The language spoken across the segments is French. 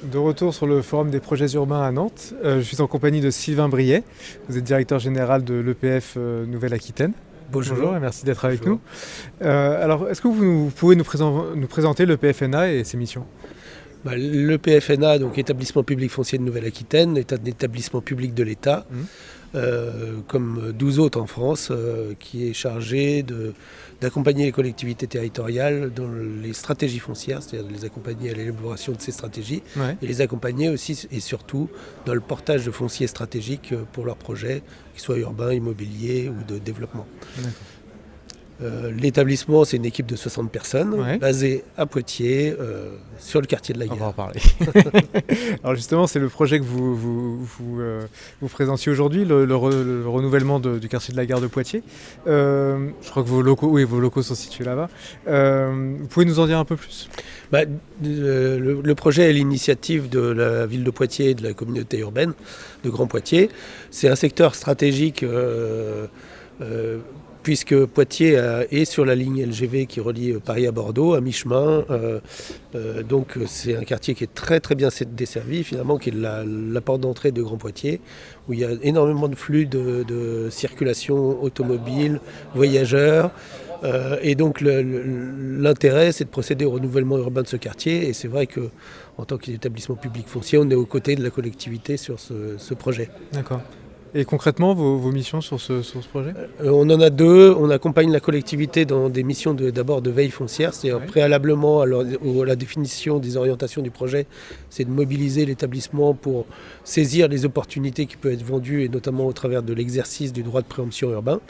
De retour sur le Forum des projets urbains à Nantes. Je suis en compagnie de Sylvain Briet. Vous êtes directeur général de l'EPF Nouvelle-Aquitaine. Bonjour Bonjour. et merci d'être avec nous. Bonjour. Alors, est-ce que vous pouvez nous présenter l'EPFNA et ses missions? Le PFNA, donc Établissement public foncier de Nouvelle-Aquitaine, est un établissement public de l'État, Mhm. comme 12 autres en France, qui est chargé d'accompagner les collectivités territoriales dans les stratégies foncières, c'est-à-dire de les accompagner à l'élaboration de ces stratégies, Ouais. et les accompagner aussi et surtout dans le portage de fonciers stratégiques pour leurs projets, qu'ils soient urbains, immobiliers ou de développement. D'accord. L'établissement, c'est une équipe de 60 personnes, Ouais. basée à Poitiers, sur le quartier de la On va Gare. en parler. Alors justement, c'est le projet que vous présentiez aujourd'hui, le renouvellement du quartier de la Gare de Poitiers. Je crois que vos locaux sont situés là-bas. Vous pouvez nous en dire un peu plus? Le projet est l'initiative de la ville de Poitiers et de la communauté urbaine de Grand Poitiers. C'est un secteur stratégique puisque Poitiers est sur la ligne LGV qui relie Paris à Bordeaux, à mi-chemin. Donc c'est un quartier qui est très très bien desservi, finalement, qui est la porte d'entrée de Grand Poitiers, où il y a énormément de flux de circulation automobile, voyageurs. Et donc l'intérêt, c'est de procéder au renouvellement urbain de ce quartier. Et c'est vrai qu'en tant qu'établissement public foncier, on est aux côtés de la collectivité sur ce projet. D'accord. Et concrètement, vos missions sur ce projet? On en a deux. On accompagne la collectivité dans des missions d'abord de veille foncière, c'est-à-dire Ouais. préalablement à la définition des orientations du projet, c'est de mobiliser l'établissement pour saisir les opportunités qui peuvent être vendues, et notamment au travers de l'exercice du droit de préemption urbain.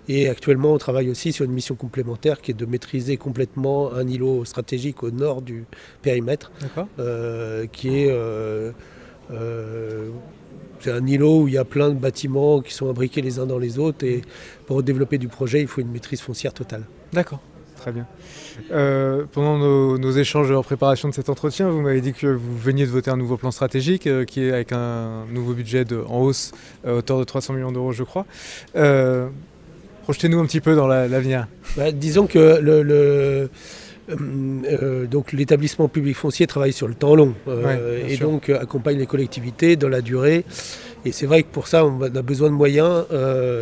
Et actuellement, on travaille aussi sur une mission complémentaire qui est de maîtriser complètement un îlot stratégique au nord du périmètre, D'accord. qui est... c'est un îlot où il y a plein de bâtiments qui sont imbriqués les uns dans les autres, et pour développer du projet, il faut une maîtrise foncière totale. D'accord. Très bien. Pendant nos échanges en préparation de cet entretien, vous m'avez dit que vous veniez de voter un nouveau plan stratégique qui est avec un nouveau budget en hausse à hauteur de 300 millions d'euros, je crois. Projetez-nous un petit peu dans l'avenir. Disons que donc l'établissement public foncier travaille sur le temps long, et sûr. donc accompagne les collectivités dans la durée. Et c'est vrai que pour ça, on a besoin de moyens.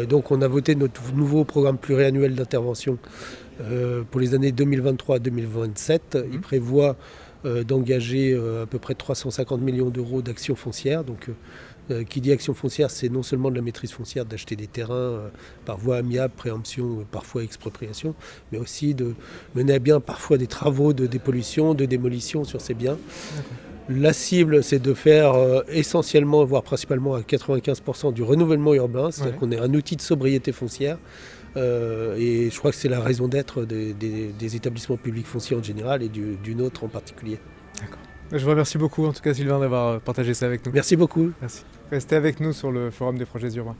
Donc on a voté notre nouveau programme pluriannuel d'intervention pour les années 2023 à 2027. Il prévoit d'engager à peu près 350 millions d'euros d'actions foncières. Donc, qui dit action foncière, c'est non seulement de la maîtrise foncière, d'acheter des terrains par voie amiable, préemption, parfois expropriation, mais aussi de mener à bien parfois des travaux de dépollution, de démolition sur ces biens. La cible, c'est de faire essentiellement, voire principalement à 95% du renouvellement urbain, c'est-à-dire qu'on est un outil de sobriété foncière. Et je crois que c'est la raison d'être des établissements publics fonciers en général et du nôtre en particulier. D'accord. Je vous remercie beaucoup en tout cas Sylvain d'avoir partagé ça avec nous. Merci beaucoup. Merci. Restez avec nous sur le Forum des projets urbains.